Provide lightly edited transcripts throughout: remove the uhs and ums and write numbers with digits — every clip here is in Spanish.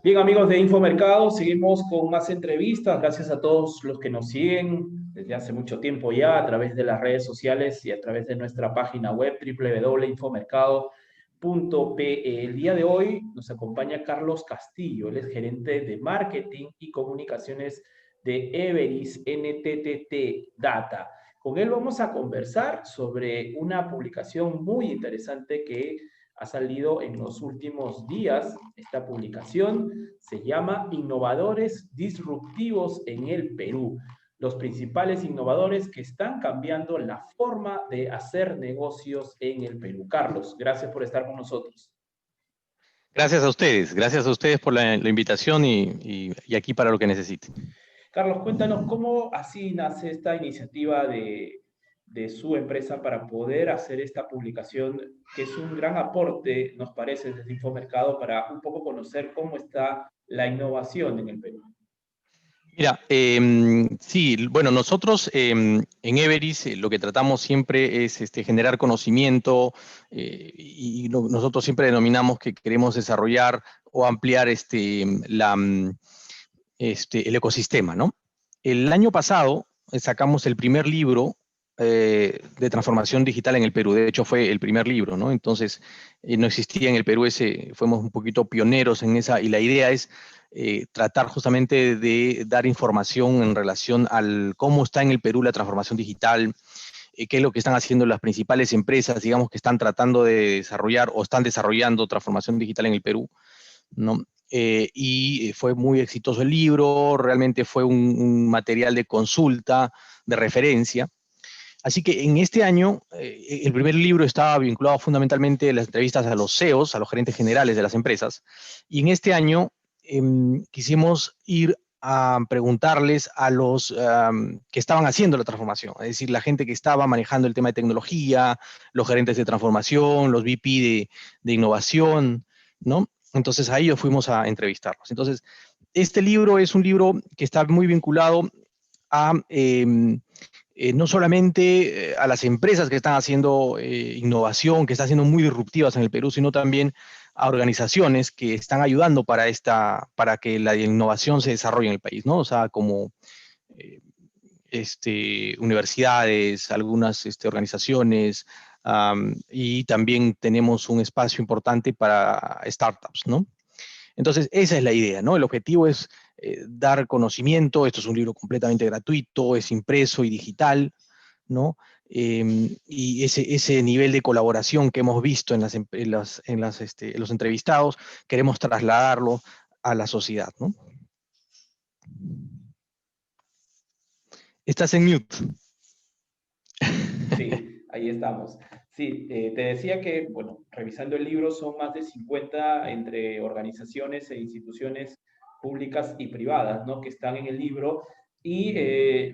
Bien, amigos de Infomercado, seguimos con más entrevistas. Gracias a todos los que nos siguen desde hace mucho tiempo ya a través de las redes sociales y a través de nuestra página web www.infomercado.pe. El día de hoy nos acompaña Carlos Castillo, él es gerente de marketing y comunicaciones de Everis NTT Data. Con él vamos a conversar sobre una publicación muy interesante que ha salido en los últimos días. Esta publicación se llama Innovadores Disruptivos en el Perú. Los principales innovadores que están cambiando la forma de hacer negocios en el Perú. Carlos, gracias por estar con nosotros. Gracias a ustedes por la invitación y aquí para lo que necesiten. Carlos, cuéntanos cómo así nace esta iniciativa de su empresa para poder hacer esta publicación, que es un gran aporte, nos parece, desde Infomercado, para un poco conocer cómo está la innovación en el Perú. Mira, sí, bueno, nosotros en Everis lo que tratamos siempre es generar conocimiento nosotros siempre denominamos que queremos desarrollar o ampliar el ecosistema, ¿no? El año pasado sacamos el primer libro de transformación digital en el Perú. De hecho, fue el primer libro, ¿no? Entonces, no existía en el Perú fuimos un poquito pioneros en esa, y la idea es tratar justamente de dar información en relación al cómo está en el Perú la transformación digital, qué es lo que están haciendo las principales empresas, digamos, que están tratando de desarrollar o están desarrollando transformación digital en el Perú, ¿no? Y fue muy exitoso el libro, realmente fue un material de consulta, de referencia. Así que en este año, el primer libro estaba vinculado fundamentalmente a las entrevistas a los CEOs, a los gerentes generales de las empresas, y en este año quisimos ir a preguntarles a los que estaban haciendo la transformación, es decir, la gente que estaba manejando el tema de tecnología, los gerentes de transformación, los VP de innovación, ¿no? Entonces a ellos fuimos a entrevistarlos. Entonces, este libro es un libro que está muy vinculado a no solamente a las empresas que están haciendo innovación, que están siendo muy disruptivas en el Perú, sino también a organizaciones que están ayudando para que la innovación se desarrolle en el país, ¿no? O sea, como eh, universidades, algunas organizaciones, y también tenemos un espacio importante para startups, ¿no? Entonces, esa es la idea, ¿no? El objetivo es dar conocimiento. Esto es un libro completamente gratuito, es impreso y digital, ¿no? Y ese nivel de colaboración que hemos visto en los entrevistados, queremos trasladarlo a la sociedad, ¿no? Estás en mute. Sí, ahí estamos. Sí, te decía que, bueno, revisando el libro son más de 50 entre organizaciones e instituciones públicas y privadas, ¿no? Que están en el libro. Y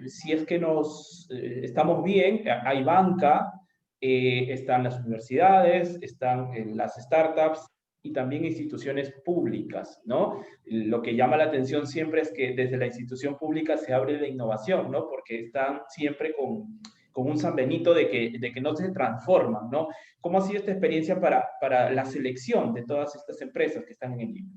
si es que estamos bien, hay banca, están las universidades, están las startups y también instituciones públicas, ¿no? Lo que llama la atención siempre es que desde la institución pública se abre la innovación, ¿no? Porque están siempre con un San Benito de que no se transforman, ¿no? ¿Cómo ha sido esta experiencia para la selección de todas estas empresas que están en el libro?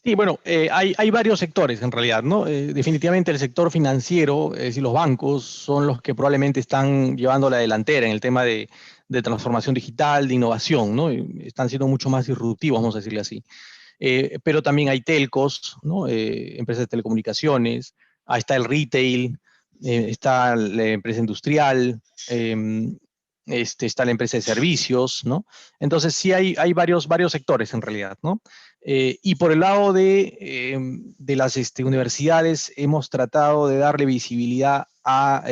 Sí, bueno, hay varios sectores en realidad, ¿no? Definitivamente el sector financiero, es decir, los bancos, son los que probablemente están llevando la delantera en el tema de transformación digital, de innovación, ¿no? Y están siendo mucho más disruptivos, vamos a decirle así. Pero también hay telcos, ¿no? Empresas de telecomunicaciones, ahí está el retail, está la empresa industrial, está la empresa de servicios, ¿no? Entonces sí hay varios sectores en realidad, ¿no? Y por el lado de las universidades hemos tratado de darle visibilidad a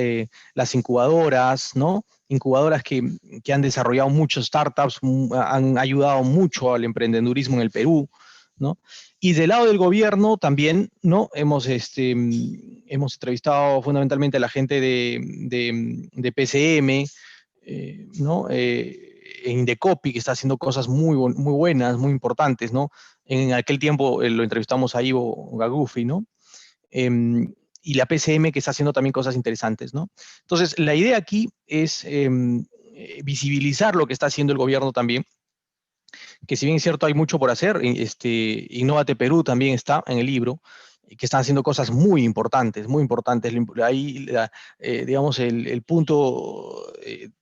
las incubadoras, ¿no? Incubadoras que han desarrollado muchos startups, han ayudado mucho al emprendedurismo en el Perú, ¿no? Y del lado del gobierno también, ¿no? Hemos entrevistado fundamentalmente a la gente de PCM, ¿no? Indecopi, que está haciendo cosas muy buenas, muy importantes, ¿no? En aquel tiempo lo entrevistamos a Ivo Gagufi, ¿no? Y la PCM, que está haciendo también cosas interesantes, ¿no? Entonces, la idea aquí es visibilizar lo que está haciendo el gobierno también, que si bien es cierto hay mucho por hacer, Innovate Perú también está en el libro, que están haciendo cosas muy importantes, muy importantes. Ahí, digamos, el punto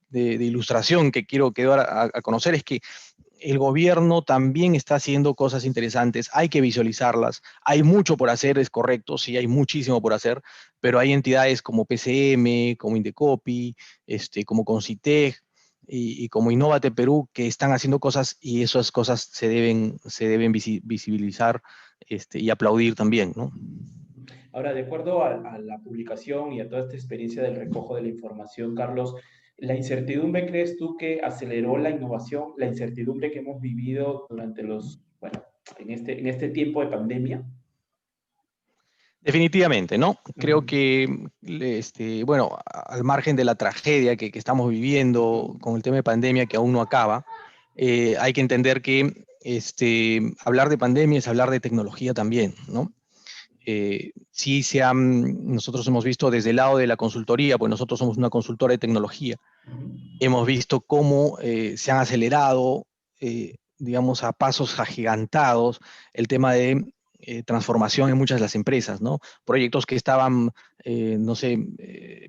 de ilustración que quiero dar a conocer es que el gobierno también está haciendo cosas interesantes, hay que visualizarlas, hay mucho por hacer, es correcto, sí, hay muchísimo por hacer, pero hay entidades como PCM, como Indecopi, como Concitec y como Innovate Perú que están haciendo cosas y esas cosas se deben visibilizar y aplaudir también, ¿no? Ahora, de acuerdo a la publicación y a toda esta experiencia del recojo de la información, Carlos, ¿la incertidumbre crees tú que aceleró la innovación, la incertidumbre que hemos vivido durante bueno, en este tiempo de pandemia? Definitivamente, ¿no? Creo Ujú, que, bueno, al margen de la tragedia que estamos viviendo con el tema de pandemia que aún no acaba, hay que entender que hablar de pandemia es hablar de tecnología también, ¿no? Sí, nosotros hemos visto desde el lado de la consultoría, pues nosotros somos una consultora de tecnología, ujú. hemos visto cómo se han acelerado, digamos, a pasos agigantados el tema de transformación en muchas de las empresas, ¿no? Proyectos que estaban, no sé,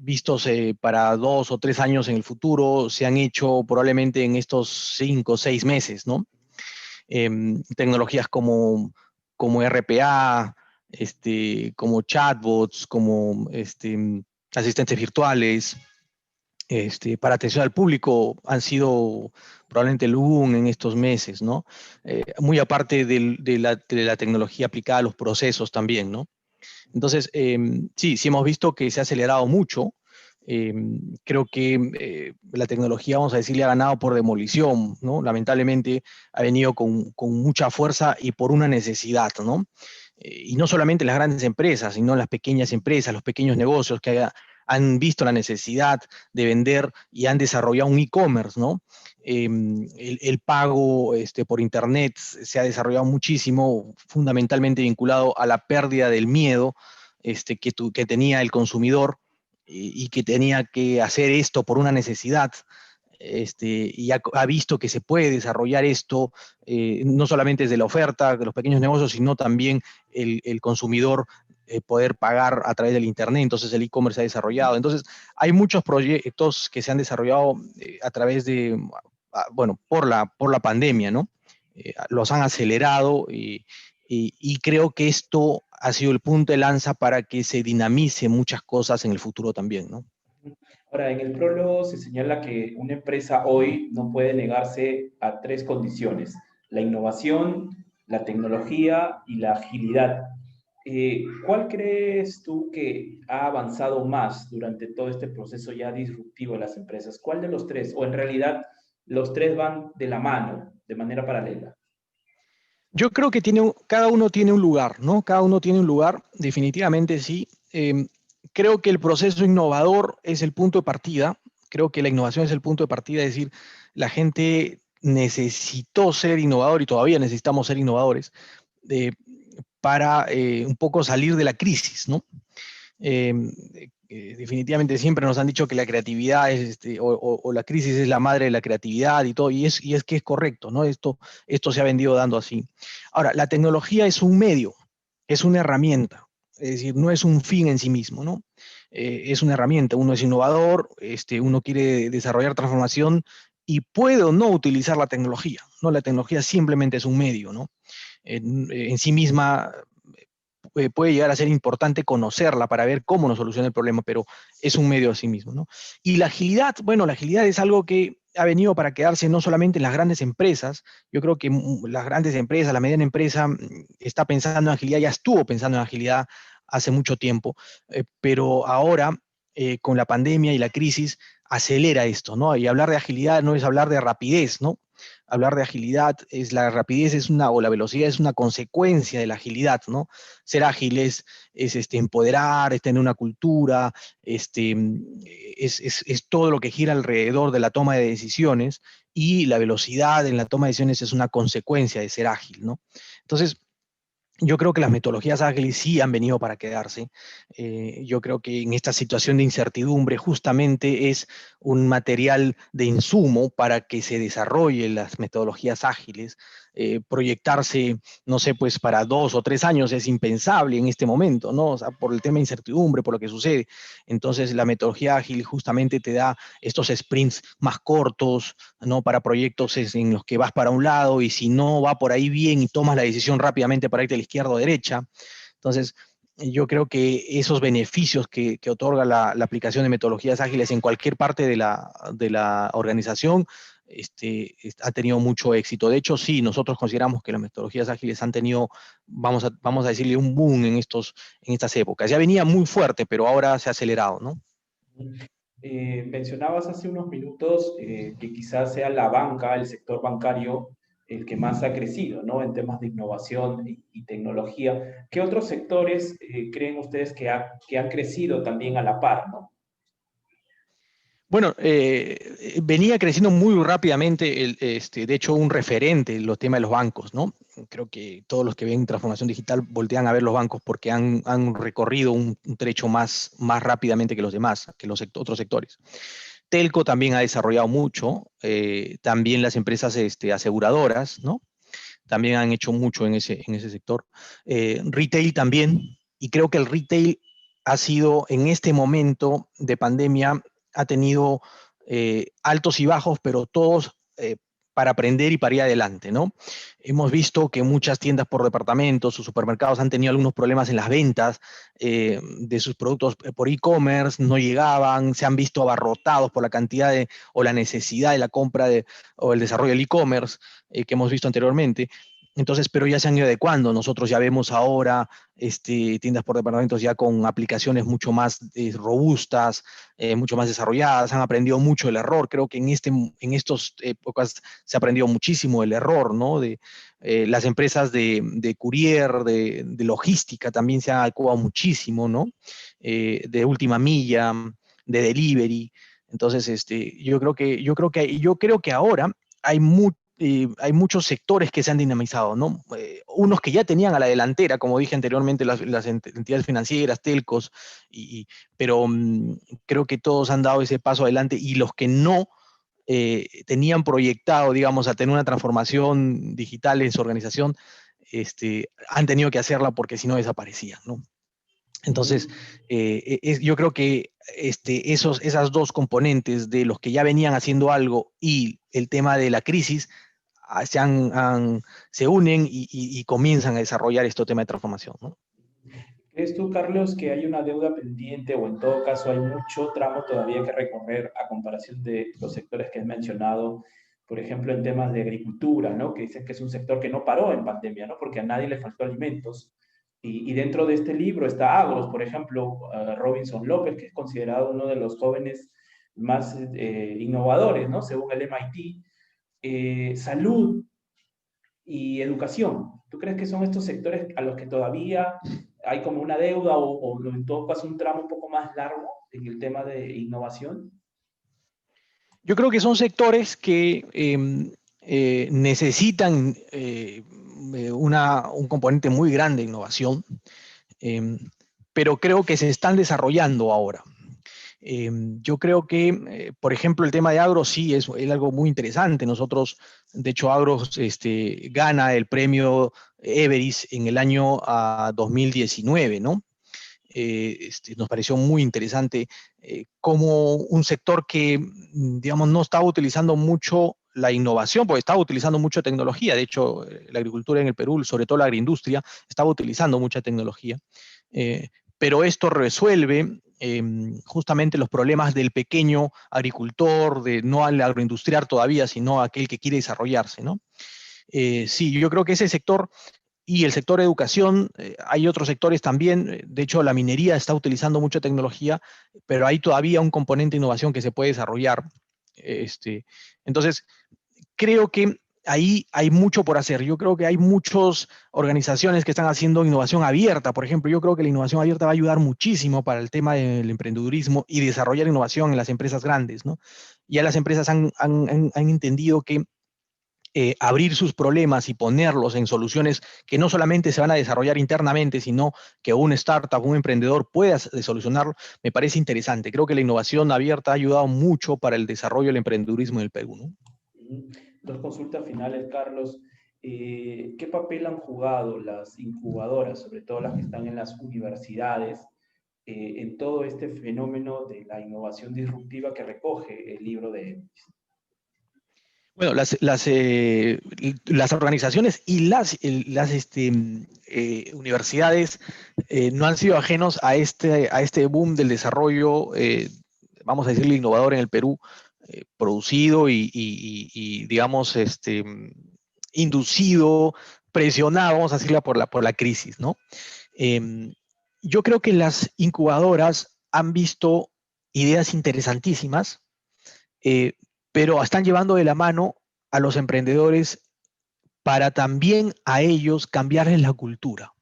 vistos para 2 o 3 años en el futuro, se han hecho probablemente en estos 5 o 6 meses, ¿no? Tecnologías como RPA, como chatbots, como asistentes virtuales, para atención al público han sido probablemente el boom en estos meses, ¿no? Muy aparte de la tecnología aplicada a los procesos también, ¿no? Entonces, sí hemos visto que se ha acelerado mucho. Eh, Creo que la tecnología, vamos a decir, le ha ganado por demolición, ¿no? Lamentablemente ha venido con mucha fuerza y por una necesidad, ¿no? Y no solamente las grandes empresas, sino las pequeñas empresas, los pequeños negocios que han visto la necesidad de vender y han desarrollado un e-commerce, ¿no? El pago por Internet se ha desarrollado muchísimo, fundamentalmente vinculado a la pérdida del miedo que tenía el consumidor y que tenía que hacer esto por una necesidad. Y ha visto que se puede desarrollar esto no solamente desde la oferta de los pequeños negocios, sino también el consumidor poder pagar a través del Internet. Entonces el e-commerce se ha desarrollado. Entonces hay muchos proyectos que se han desarrollado a través de, bueno, por la pandemia, ¿no? Los han acelerado y creo que esto ha sido el punto de lanza para que se dinamice muchas cosas en el futuro también, ¿no? Ahora, en el prólogo se señala que una empresa hoy no puede negarse a tres condiciones: la innovación, la tecnología y la agilidad. ¿Cuál crees tú que ha avanzado más durante todo este proceso ya disruptivo de las empresas? ¿Cuál de los tres? O en realidad los tres van de la mano, de manera paralela. Yo creo que cada uno tiene un lugar, ¿no? Cada uno tiene un lugar, definitivamente sí. Creo que el proceso innovador es el punto de partida. Creo que la innovación es el punto de partida, es decir, la gente necesitó ser innovador y todavía necesitamos ser innovadores eh, para un poco salir de la crisis, ¿no? Eh, Definitivamente siempre nos han dicho que la creatividad o la crisis es la madre de la creatividad y todo, y es que es correcto, ¿no? Esto se ha venido dando así. Ahora, la tecnología es un medio, es una herramienta, es decir, no es un fin en sí mismo, ¿no? Es una herramienta, uno es innovador, uno quiere desarrollar transformación y puede o no utilizar la tecnología, ¿no? La tecnología simplemente es un medio, ¿no? En sí misma puede llegar a ser importante conocerla para ver cómo nos soluciona el problema, pero es un medio a sí mismo, ¿no? Y la agilidad, bueno, la agilidad es algo que ha venido para quedarse no solamente en las grandes empresas, yo creo que las grandes empresas, la mediana empresa está pensando en agilidad, ya estuvo pensando en agilidad hace mucho tiempo, pero ahora con la pandemia y la crisis acelera esto, ¿no? Y hablar de agilidad no es hablar de rapidez, ¿no? Hablar de agilidad es la rapidez o la velocidad es una consecuencia de la agilidad, ¿no? Ser ágil es empoderar, es tener una cultura, es todo lo que gira alrededor de la toma de decisiones y la velocidad en la toma de decisiones es una consecuencia de ser ágil, ¿no? Entonces, Yo creo que las metodologías ágiles sí han venido para quedarse. Yo creo que en esta situación de incertidumbre justamente es un material de insumo para que se desarrollen las metodologías ágiles. Proyectarse, no sé, pues para 2 o 3 años es impensable en este momento, ¿no? O sea, por el tema de incertidumbre, por lo que sucede. Entonces, la metodología ágil justamente te da estos sprints más cortos, ¿no? Para proyectos en los que vas para un lado y si no va por ahí bien y tomas la decisión rápidamente para irte a la izquierda o derecha. Entonces, yo creo que esos beneficios que otorga la aplicación de metodologías ágiles en cualquier parte de la organización ha tenido mucho éxito. De hecho, sí, nosotros consideramos que las metodologías ágiles han tenido, vamos a decirle, un boom en estas épocas. Ya venía muy fuerte, pero ahora se ha acelerado, ¿no? Mencionabas hace unos minutos que quizás sea la banca, el sector bancario, el que más ha crecido, ¿no? En temas de innovación y tecnología. ¿Qué otros sectores creen ustedes que han crecido también a la par, ¿no? Bueno, venía creciendo muy rápidamente, de hecho, un referente en los temas de los bancos, ¿no? Creo que todos los que ven transformación digital voltean a ver los bancos porque han recorrido un trecho más rápidamente que los demás, que los otros sectores. Telco también ha desarrollado mucho, también las empresas aseguradoras, ¿no? También han hecho mucho en ese sector. Retail también, y creo que el retail ha sido en este momento de pandemia, ha tenido altos y bajos, pero todos para aprender y para ir adelante, ¿no? Hemos visto que muchas tiendas por departamentos o supermercados han tenido algunos problemas en las ventas de sus productos por e-commerce, no llegaban, se han visto abarrotados por la cantidad o la necesidad de la compra o el desarrollo del e-commerce que hemos visto anteriormente. Entonces, pero ya se han ido adecuando. Nosotros ya vemos ahora tiendas por departamentos ya con aplicaciones mucho más robustas, mucho más desarrolladas. Han aprendido mucho del error. Creo que en estas épocas se ha aprendido muchísimo del error, ¿no? Las empresas de courier, de logística también se han adecuado muchísimo, ¿no? De última milla, de delivery. Entonces, yo creo que ahora hay muchos sectores que se han dinamizado, ¿no? Unos que ya tenían a la delantera, como dije anteriormente, las entidades financieras, telcos, y, pero creo que todos han dado ese paso adelante y los que no tenían proyectado, digamos, a tener una transformación digital en su organización, han tenido que hacerla porque si no desaparecían, ¿no? Entonces, Ujú. yo creo que esas dos componentes de los que ya venían haciendo algo y el tema de la crisis se unen y comienzan a desarrollar este tema de transformación, ¿no? ¿Crees tú, Carlos, que hay una deuda pendiente o en todo caso hay mucho tramo todavía que recorrer a comparación de los sectores que has mencionado? Por ejemplo, en temas de agricultura, ¿no? Que dicen que es un sector que no paró en pandemia, ¿no? Porque a nadie le faltó alimentos. Y dentro de este libro está Agros, por ejemplo, Robinson López, que es considerado uno de los jóvenes más innovadores, ¿no? Según el MIT. Salud y educación. ¿Tú crees que son estos sectores a los que todavía hay como una deuda o en todo caso un tramo un poco más largo en el tema de innovación? Yo creo que son sectores que necesitan un componente muy grande de innovación, eh, pero creo que se están desarrollando ahora. Yo creo que, por ejemplo, el tema de agro sí es algo muy interesante. Nosotros, de hecho, Agro gana el premio Everest en el año 2019, ¿no? Nos pareció muy interesante como un sector que, digamos, no estaba utilizando mucho la innovación, porque estaba utilizando mucha tecnología. De hecho, la agricultura en el Perú, sobre todo la agroindustria, estaba utilizando mucha tecnología. Eh, pero esto resuelve justamente los problemas del pequeño agricultor, de no al agroindustrial todavía, sino aquel que quiere desarrollarse, ¿no? Sí, yo creo que ese sector y el sector educación, hay otros sectores también, de hecho la minería está utilizando mucha tecnología, pero hay todavía un componente de innovación que se puede desarrollar. Entonces, creo que ahí hay mucho por hacer. Yo creo que hay muchas organizaciones que están haciendo innovación abierta. Por ejemplo, yo creo que la innovación abierta va a ayudar muchísimo para el tema del emprendedurismo y desarrollar innovación en las empresas grandes, ¿no? Ya las empresas han entendido que abrir sus problemas y ponerlos en soluciones que no solamente se van a desarrollar internamente, sino que un startup, un emprendedor pueda solucionarlo, me parece interesante. Creo que la innovación abierta ha ayudado mucho para el desarrollo del emprendedurismo en el Perú, ¿no? Dos consultas finales, Carlos. ¿Qué papel han jugado las incubadoras, sobre todo las que están en las universidades, en todo este fenómeno de la innovación disruptiva que recoge el libro de Everis? Bueno, las organizaciones y universidades no han sido ajenos a este boom del desarrollo, vamos a decirle, innovador en el Perú, producido y, digamos, inducido, presionado, vamos a decirlo, por la crisis, ¿no? Eh, yo creo que las incubadoras han visto ideas interesantísimas, eh, pero están llevando de la mano a los emprendedores para también a ellos cambiarles la cultura.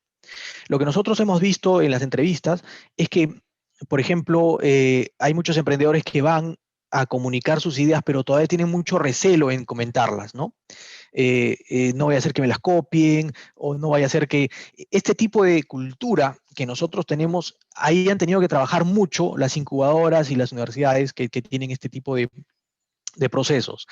Lo que nosotros hemos visto en las entrevistas es que, por ejemplo, hay muchos emprendedores que van a comunicar sus ideas, pero todavía tienen mucho recelo en comentarlas, ¿no? No vaya a ser que me las copien, o no vaya a ser que este tipo de cultura que nosotros tenemos, ahí han tenido que trabajar mucho las incubadoras y las universidades que tienen este tipo de procesos,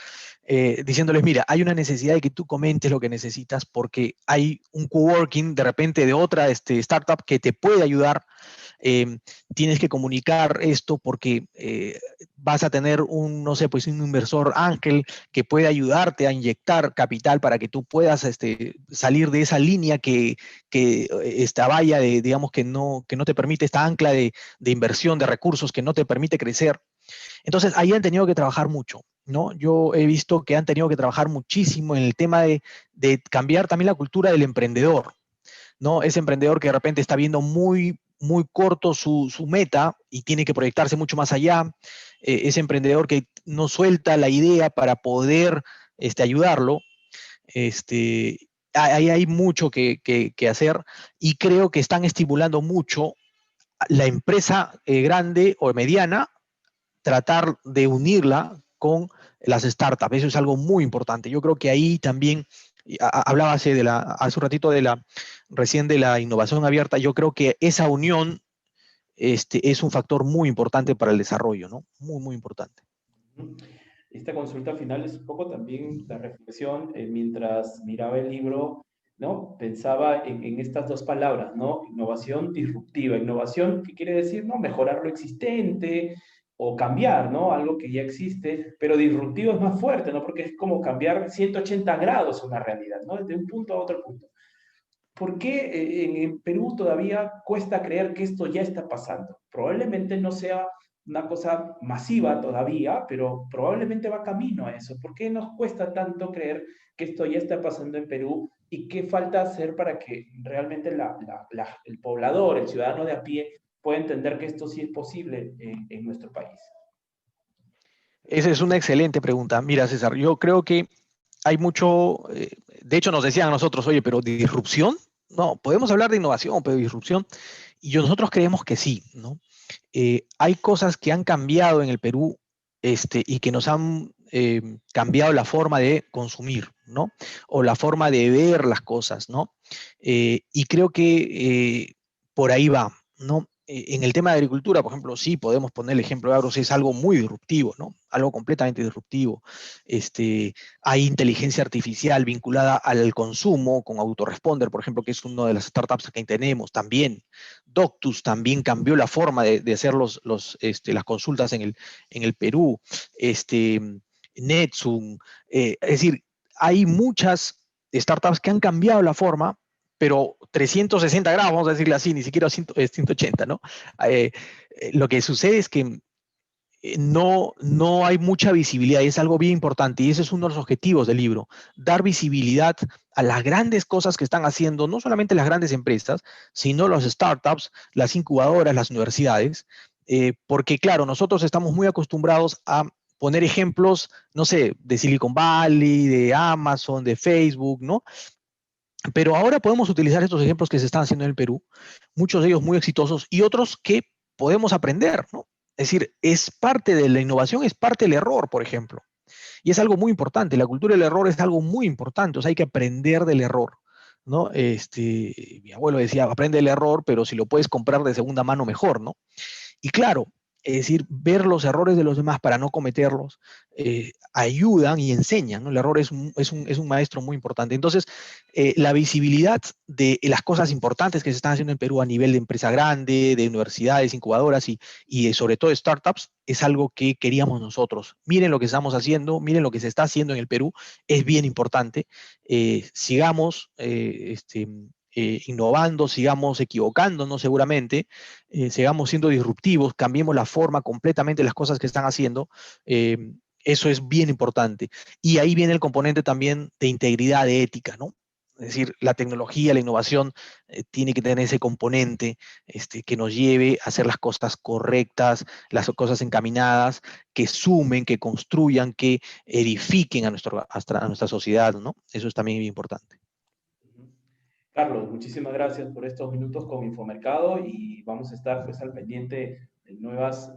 diciéndoles, mira, hay una necesidad de que tú comentes lo que necesitas porque hay un coworking de repente de otra startup que te puede ayudar. eh, Tienes que comunicar esto porque vas a tener no sé, pues un inversor ángel que puede ayudarte a inyectar capital para que tú puedas salir de esa línea que esta valla de, digamos, que no te permite, esta ancla de inversión de recursos que no te permite crecer. Entonces, ahí han tenido que trabajar mucho, ¿no? Yo he visto que han tenido que trabajar muchísimo en el tema de cambiar también la cultura del emprendedor, ¿no? Ese emprendedor que de repente está viendo muy corto su meta y tiene que proyectarse mucho más allá, ese emprendedor que no suelta la idea para poder ayudarlo, este, ahí hay mucho que hacer y creo que están estimulando mucho la empresa grande o mediana, tratar de unirla con las startups. Eso es algo muy importante. Yo creo que ahí también, hablaba hace un ratito recién de la innovación abierta, yo creo que esa unión es un factor muy importante para el desarrollo, ¿no? Muy importante. Esta consulta final es un poco también la reflexión, mientras miraba el libro, ¿no? Pensaba en estas dos palabras, ¿no? Innovación disruptiva. Innovación, ¿qué quiere decir? ¿No? Mejorar lo existente o cambiar, ¿no? Algo que ya existe, pero disruptivo es más fuerte, ¿no? Porque es como cambiar 180 grados una realidad, ¿no? Desde un punto a otro punto. ¿Por qué en Perú todavía cuesta creer que esto ya está pasando? Probablemente no sea una cosa masiva todavía, pero probablemente va camino a eso. ¿Por qué nos cuesta tanto creer que esto ya está pasando en Perú y qué falta hacer para que realmente el poblador, el ciudadano de a pie, pueda entender que esto sí es posible en nuestro país? Esa es una excelente pregunta. Mira, César, yo creo que hay mucho, de hecho nos decían a nosotros, oye, pero disrupción, no, podemos hablar de innovación, pero disrupción, y nosotros creemos que sí, ¿no? Hay cosas que han cambiado en el Perú, y que nos han cambiado la forma de consumir, ¿no? O la forma de ver las cosas, ¿no? Y creo que por ahí va, ¿no? En el tema de agricultura, por ejemplo, sí podemos poner el ejemplo de Agros, es algo muy disruptivo, ¿no? Algo completamente disruptivo. Este, Hay inteligencia artificial vinculada al consumo con Autoresponder, por ejemplo, que es una de las startups que tenemos también. Doctus también cambió la forma de hacer las consultas en el Perú. Este, Netsum, es decir, hay muchas startups que han cambiado la forma, pero 360 grados, vamos a decirle así, ni siquiera 180, ¿no? Eh, lo que sucede es que no hay mucha visibilidad y es algo bien importante y ese es uno de los objetivos del libro, dar visibilidad a las grandes cosas que están haciendo, no solamente las grandes empresas, sino las startups, las incubadoras, las universidades, porque claro, nosotros estamos muy acostumbrados a poner ejemplos, no sé, de Silicon Valley, de Amazon, de Facebook, ¿no? Pero ahora podemos utilizar estos ejemplos que se están haciendo en el Perú, muchos de ellos muy exitosos y otros que podemos aprender, ¿no? Es decir, es parte de la innovación, es parte del error, por ejemplo. Y es algo muy importante, la cultura del error es algo muy importante, o sea, hay que aprender del error, ¿no? Mi abuelo decía, aprende del error, pero si lo puedes comprar de segunda mano, mejor, ¿no? Y claro, es decir, ver los errores de los demás para no cometerlos, ayudan y enseñan, ¿no? El error es un maestro muy importante. Entonces, la visibilidad de las cosas importantes que se están haciendo en Perú a nivel de empresa grande, de universidades, incubadoras y sobre todo de startups, es algo que queríamos nosotros. Miren lo que estamos haciendo, miren lo que se está haciendo en el Perú, es bien importante. Sigamos innovando, sigamos equivocándonos seguramente, sigamos siendo disruptivos, cambiemos la forma completamente de las cosas que están haciendo. Eso es bien importante. Y ahí viene el componente también de integridad, de ética, ¿no? Es decir, la tecnología, la innovación tiene que tener ese componente que nos lleve a hacer las cosas correctas, las cosas encaminadas, que sumen, que construyan, que edifiquen a nuestra sociedad, ¿no? Eso es también bien importante. Carlos, muchísimas gracias por estos minutos con Infomercado y vamos a estar pues al pendiente de nuevas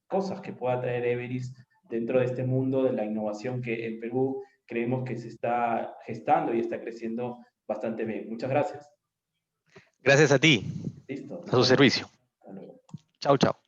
cosas que pueda traer Everis dentro de este mundo de la innovación que en Perú creemos que se está gestando y está creciendo bastante bien. Muchas gracias. Gracias a ti, Listo, a nos su vemos. servicio. Hasta luego. Chao, chao.